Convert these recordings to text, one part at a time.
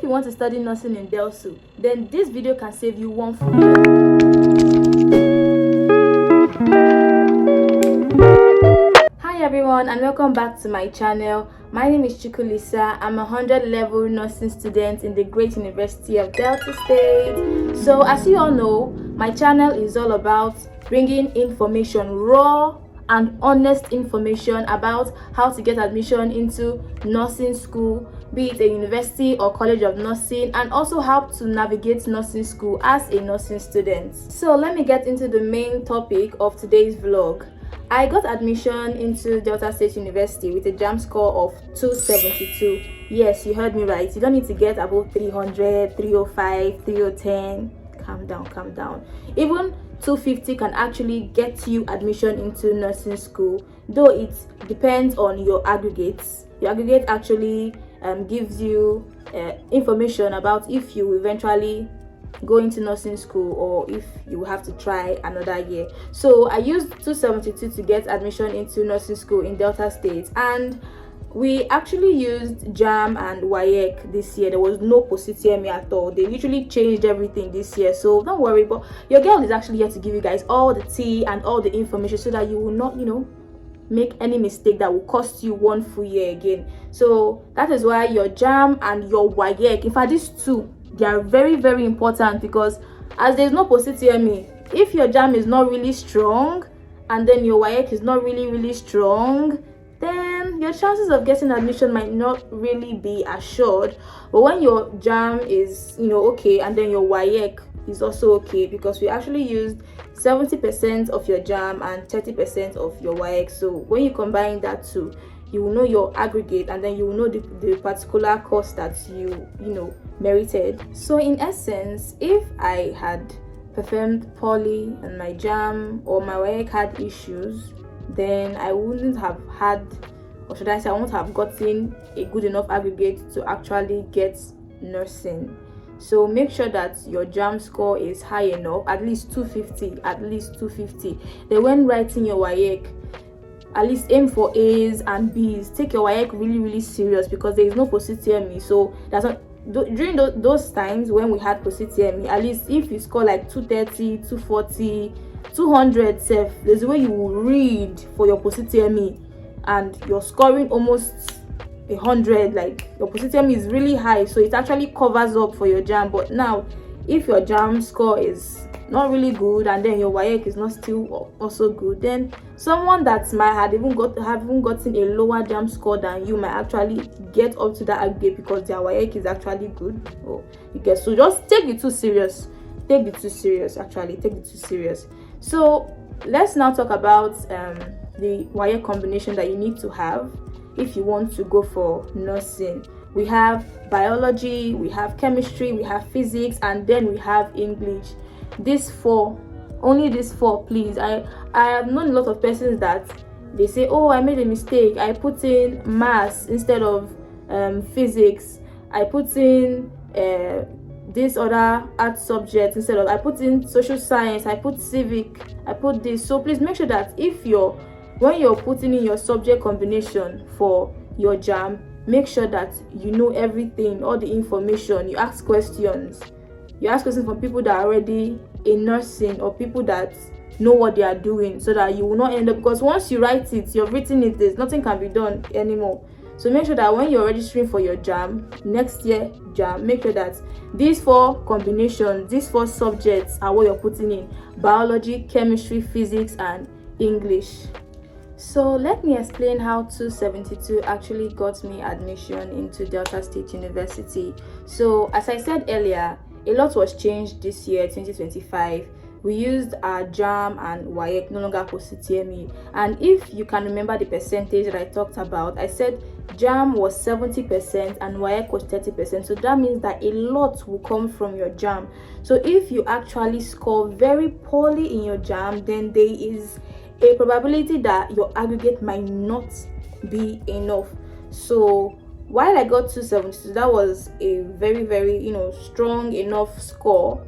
you want to study nursing in Delsu, then this video can save you one full year. Hi everyone, and welcome back to my channel. My name is Chukwulisa. I'm a 100 level nursing student in the great University of Delta State. So as you all know, my channel is all about bringing information, raw and honest information about how to get admission into nursing school, be it a university or college of nursing, and also how to navigate nursing school as a nursing student. So let me get into the main topic of today's vlog. I got admission into Delta State University with a Jamb score of 272. Yes, you heard me right. You don't need to get above 300, 305, 310. Calm down. Even 250 can actually get you admission into nursing school, though it depends on your aggregates. Your aggregate actually gives you information about if you eventually go into nursing school or if you have to try another year. So I used 272 to get admission into nursing school in Delta State, and we actually used Jamb and weac this year. There was no post-UTME at all. They literally changed everything this year, so don't worry. But your girl is actually here to give you guys all the tea and all the information so that you will not, make any mistake that will cost you one full year again. So that is why your Jamb and your weac, in fact these two, they are very, very important, because as there is no post-UTME, if your Jamb is not really strong and then your weac is not really strong, then your chances of getting admission might not really be assured. But when your Jamb is okay, and then your weac is also okay, because we actually used 70% of your Jamb and 30% of your weac. So when you combine that two, you will know your aggregate, and then you will know the particular course that you merited. So in essence, if I had performed poorly on my Jamb or my weac had issues, then I wouldn't have had, or should I say, I won't have gotten a good enough aggregate to actually get nursing. So make sure that your Jamb score is high enough, at least 250. Then when writing your weac, at least aim for A's and B's. Take your weac really serious, because there is no post-UTME. So that's not during those times when we had post-UTME, at least if you score like 230, 240, 200 self, there's a way you will read for your post-UTME and you're scoring almost 100, like your post-UTME is really high, so it actually covers up for your Jamb. But now if your Jamb score is not really good and then your weac is not still also good, then someone that might have even gotten a lower Jamb score than you might actually get up to that aggregate because their weac is actually good. You get, so just take the two serious. So let's now talk about the weac combination that you need to have if you want to go for nursing. We have biology, we have chemistry, we have physics, and then we have English. Only these four, please. I have known a lot of persons that they say, oh, I made a mistake, I put in maths instead of physics, I put in this other art subject instead of, I put in social science, I put civic, I put this. So please make sure that when you're putting in your subject combination for your Jamb, make sure that you know everything, all the information. You ask questions from people that are already in nursing, or people that know what they are doing, so that you will not end up, because once you write it, you've written it, there's nothing can be done anymore. So make sure that when you're registering for your Jamb, next year Jamb, make sure that these four combinations, these four subjects are what you're putting in: biology, chemistry, physics, and English. So let me explain how 272 actually got me admission into Delta State University. So as I said earlier, a lot was changed this year, 2025. We used our Jamb and weac, no longer post-UTME. And if you can remember the percentage that I talked about, I said Jamb was 70% and weac was 30%. So that means that a lot will come from your Jamb. So if you actually score very poorly in your Jamb, then there is a probability that your aggregate might not be enough. So while I got 272, that was a very strong enough score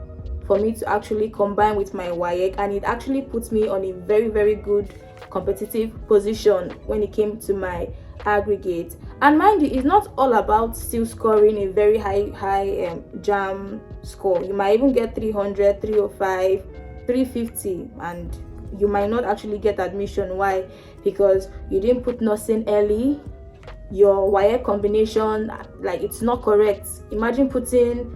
for me to actually combine with my weac, and it actually puts me on a very good competitive position when it came to my aggregate. And mind you, it's not all about still scoring a very high Jamb score. You might even get 300, 305, 350, and you might not actually get admission. Why? Because you didn't put nursing early. Your weac combination, like, it's not correct. Imagine putting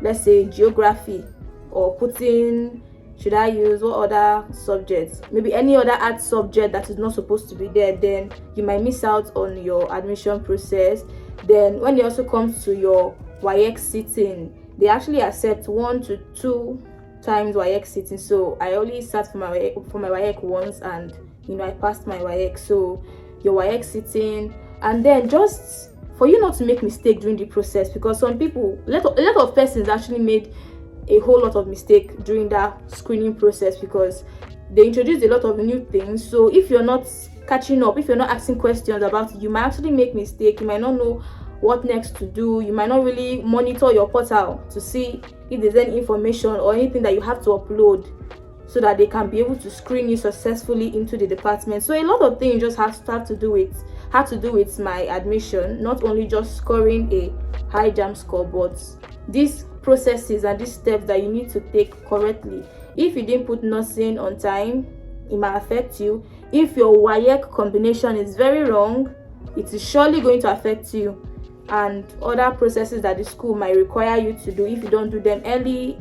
let's say geography, or putting, should I use what other subjects, maybe any other art subject that is not supposed to be there, then you might miss out on your admission process. Then when it also comes to your weac sitting, they actually accept 1 to 2 times weac sitting. So I only sat for my weac once, and I passed my weac. So your weac sitting, and then just for you not to make mistake during the process, because some people, a lot of persons actually made a whole lot of mistake during that screening process, because they introduced a lot of new things. So if you're not catching up, if you're not asking questions about it, you might actually make mistake. You might not know what next to do. You might not really monitor your portal to see if there's any information or anything that you have to upload, so that they can be able to screen you successfully into the department. So a lot of things just have to do with my admission, not only just scoring a high Jamb score, but these processes and these steps that you need to take correctly. If you didn't put nursing on time, it might affect you. If your weac combination is very wrong, it is surely going to affect you. And other processes that the school might require you to do, if you don't do them early,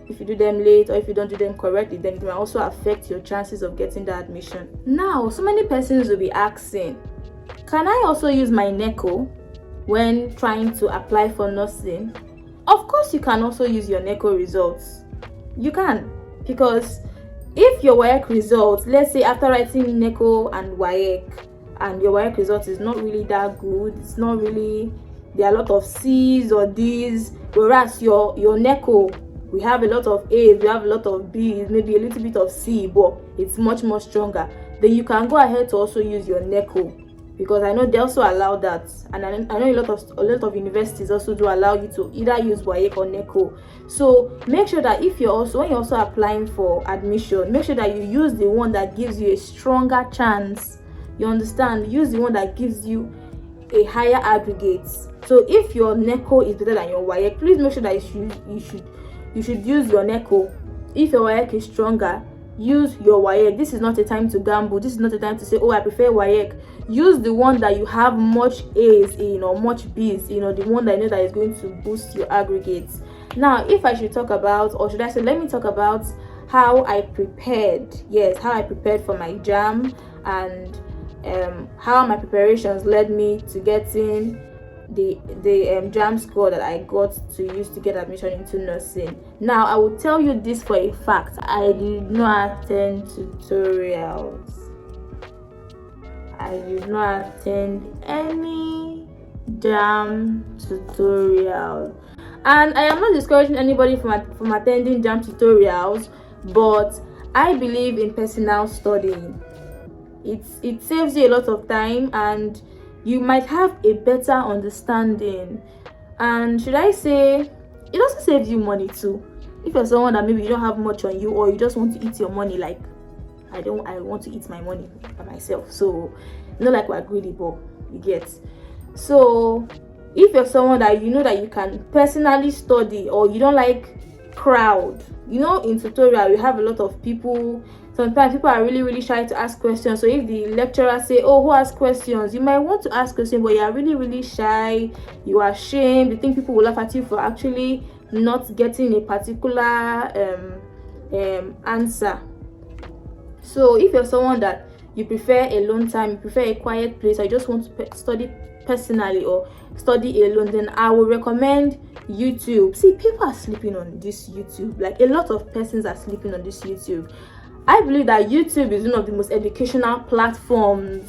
if you do them late, or if you don't do them correctly, then it might also affect your chances of getting the admission. Now, so many persons will be asking, can I also use my NECO when trying to apply for nursing? Of course you can also use your NECO results. You can, because if your weac results, let's say after writing NECO and weac, and your weac result is not really that good, it's not really, there are a lot of C's or D's, whereas your NECO, we have a lot of A's, we have a lot of B's, maybe a little bit of C, but it's much more stronger, then you can go ahead to also use your NECO, because I know they also allow that, and I know a lot of universities also do allow you to either use weac or NECO. So make sure that when you're also applying for admission, make sure that you use the one that gives you a stronger chance. You understand? Use the one that gives you a higher aggregate. So if your NECO is better than your weac, please make sure that you should use your NECO. If your weac is stronger, use your weac. This is not a time to gamble. This is not a time to say, oh, I prefer weac. Use the one that you have much A's in or much B's, the one that I know that is going to boost your aggregates. Now, if I should talk about, or should I say, let me talk about how I prepared. Yes, how I prepared for my Jamb, and how my preparations led me to getting the Jamb score that I got to use to get admission into nursing. Now, I will tell you this for a fact: I did not attend tutorials. I did not attend any Jamb tutorial, and I am not discouraging anybody from attending Jamb tutorials, but I believe in personal studying. It saves you a lot of time, and you might have a better understanding. And should I say, it also saves you money too. If you're someone that maybe you don't have much on you, or you just want to eat your money, like I want to eat my money by myself, so not like we're greedy, but you get. So if you're someone that you know that you can personally study, or you don't like crowd, in tutorial you have a lot of people. Sometimes people are really, really shy to ask questions. So if the lecturer say, oh, who asks questions, you might want to ask questions, but you are really, really shy, you are ashamed, you think people will laugh at you for actually not getting a particular answer. So if you're someone that you prefer alone time, you prefer a quiet place, or you just want to study personally or study alone, then I would recommend YouTube. See, people are sleeping on this YouTube. Like, a lot of persons are sleeping on this YouTube. I believe that YouTube is one of the most educational platforms.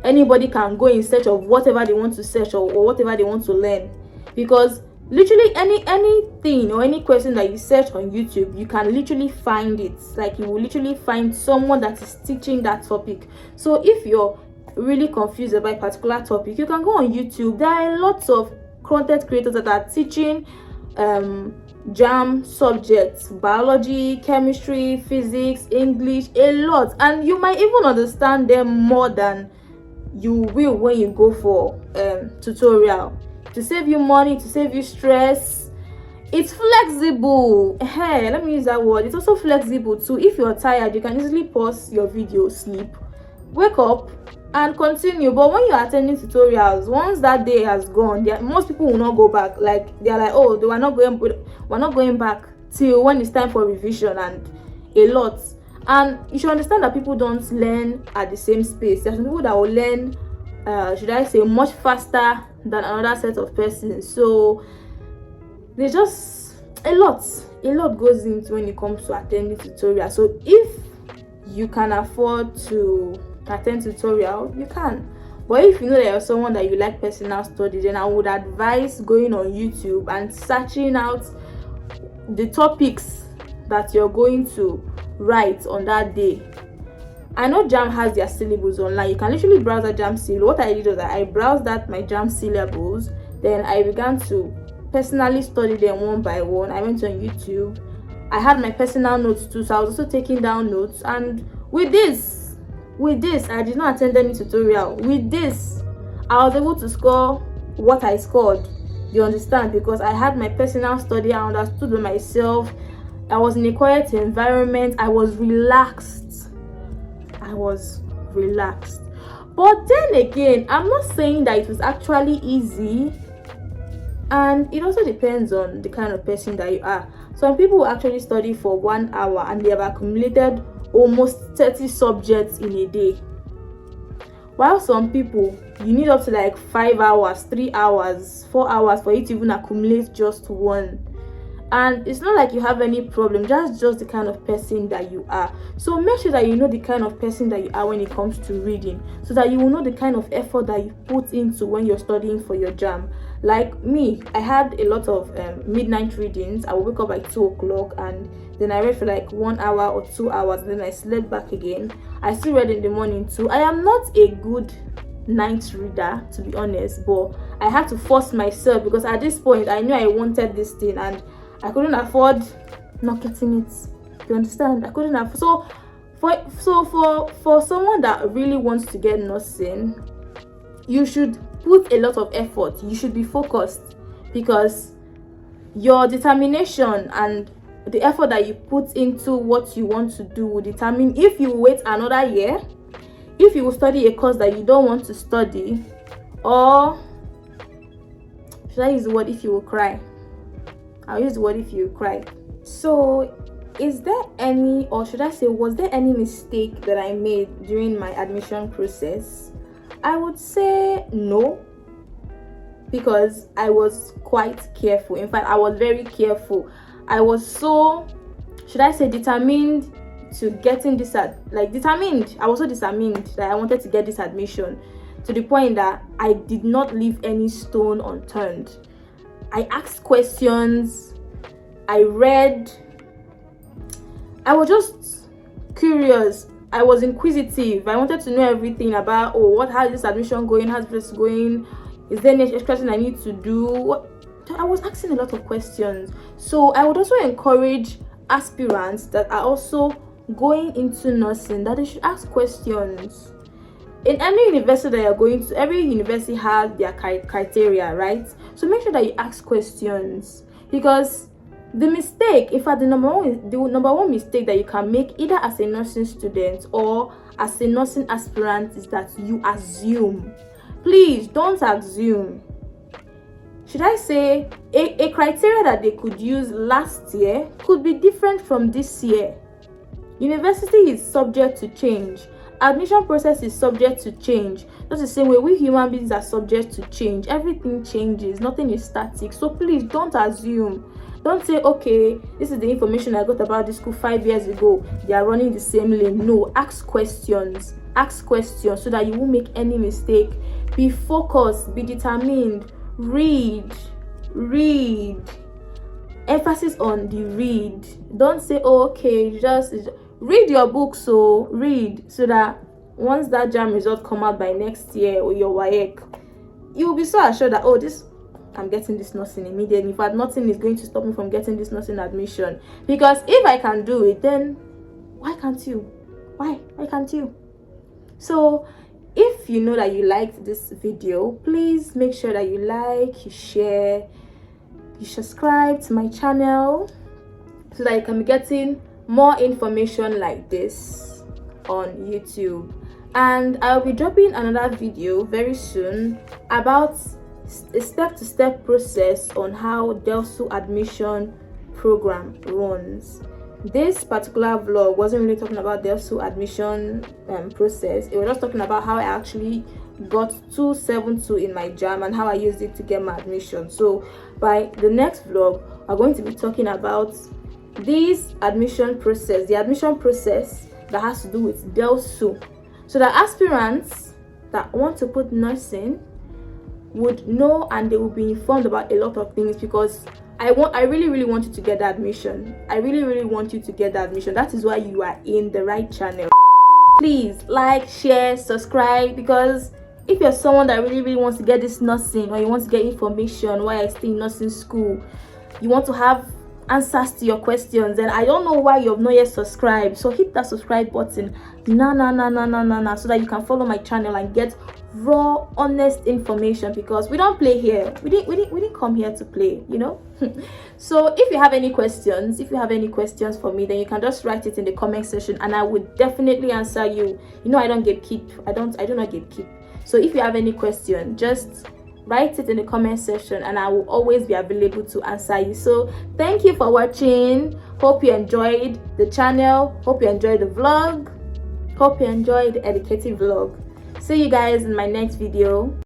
Anybody can go in search of whatever they want to search, or whatever they want to learn, because literally anything or any question that you search on YouTube, you can literally find it. Like, you will literally find someone that is teaching that topic. So if you're really confused about a particular topic, you can go on YouTube. There are lots of content creators that are teaching Jamb subjects: biology, chemistry, physics, English, a lot, and you might even understand them more than you will when you go for tutorial, to save you money, to save you stress. It's flexible. Hey, let me use that word. It's also flexible too. If you're tired, you can easily pause your video, sleep, wake up and continue. But when you're attending tutorials, once that day has gone, most people will not go back. Like, they're like, oh, we're not going back till when it's time for revision and a lot. And you should understand that people don't learn at the same space. There's some people that will learn should I say much faster than another set of persons. So there's just a lot goes into when it comes to attending tutorial. So if you can afford to attend tutorial, you can. But if you know that you're someone that you like personal study, then I would advise going on YouTube and searching out the topics that you're going to write on that day. I know Jamb has their syllabus online. You can literally browse the Jamb syllabus. What I did was that I browsed my Jamb syllabus, then I began to personally study them one by one. I went on YouTube. I had my personal notes too, so I was also taking down notes. And with this, I did not attend any tutorial. With this, I was able to score what I scored. You understand? Because I had my personal study. I understood by myself. I was in a quiet environment. I was relaxed. But then again, I'm not saying that it was actually easy. And it also depends on the kind of person that you are. Some people will actually study for 1 hour and they have accumulated almost 30 subjects in a day. While some people, you need up to like 5 hours, 3 hours, 4 hours for you to even accumulate just one. And it's not like you have any problem, just the kind of person that you are. So make sure that you know the kind of person that you are when it comes to reading, so that you will know the kind of effort that you put into when you're studying for your Jamb. Like me, I had a lot of midnight readings. I would wake up by 2 o'clock and then I read for like 1 hour or 2 hours, and then I slept back again. I still read in the morning too. I am not a good night reader, to be honest, but I had to force myself because at this point I knew I wanted this thing and I couldn't afford not getting it. You understand? I couldn't afford. So for someone that really wants to get nursing, you should put a lot of effort. You should be focused, because your determination and the effort that you put into what you want to do will determine if you wait another year, if you will study a course that you don't want to study, or should I use the word if you will cry? I'll use the word if you cry. So is there any, or should I say, was there any mistake that I made during my admission process? I would say no, because I was quite careful. In fact, I was very careful. I was so, should I say, determined to getting this determined. I was so determined that I wanted to get this admission, to the point that I did not leave any stone unturned. I asked questions, I read, I was just curious, I was inquisitive. I wanted to know everything about, how is this admission going, how's this going, is there any extra thing I need to do? I was asking a lot of questions. So I would also encourage aspirants that are also going into nursing that they should ask questions. In any university that you're going to, every university has their criteria, right? So make sure that you ask questions, because the mistake, in fact, the number one mistake that you can make, either as a nursing student or as a nursing aspirant, is that you assume. Please don't assume. Should I say a criteria that they could use last year could be different from this year. University is subject to change. Admission process is subject to change. That's the same way we human beings are subject to change. Everything changes. Nothing is static. So please don't assume. Don't say, okay, this is the information I got about this school 5 years ago. They are running the same lane. No, ask questions. Ask questions so that you won't make any mistake. Be focused. Be determined. Read. Emphasis on the read. Don't say, okay, just read your book. So read, so that once that Jamb result come out by next year, or your weac, you will be so assured that, I'm getting this nursing immediately. In fact, nothing is going to stop me from getting this nursing admission. Because if I can do it, then why can't you? Why can't you? So if you know that you liked this video, please make sure that you like, you share, you subscribe to my channel so that you can be getting more information like this on YouTube. And I'll be dropping another video very soon about a step-to-step process on how Delsu admission program runs. This particular vlog wasn't really talking about Delsu admission process. It was just talking about how I actually got 272 in my Jamb and how I used it to get my admission. So by the next vlog, we're going to be talking about this admission process, the admission process that has to do with Delsu, so that aspirants that want to put nursing would know and they will be informed about a lot of things, because I really want you to get the admission. I really want you to get the admission. That is why you are in the right channel. Please like, share, subscribe, because if you're someone that really wants to get this nursing, or you want to get information while I stay in nursing school, you want to have answers to your questions, and I don't know why you've not yet subscribed. So hit that subscribe button now, so that you can follow my channel and get raw, honest information, because we don't play here. We didn't come here to play, you know. So if you have any questions, for me, then you can just write it in the comment section and I would definitely answer you. You know, I don't gatekeep. I do not gatekeep. So if you have any question, just write it in the comment section and I will always be available to answer you. So thank you for watching. Hope you enjoyed the channel. Hope you enjoyed the vlog. Hope you enjoyed the educative vlog. See you guys in my next video.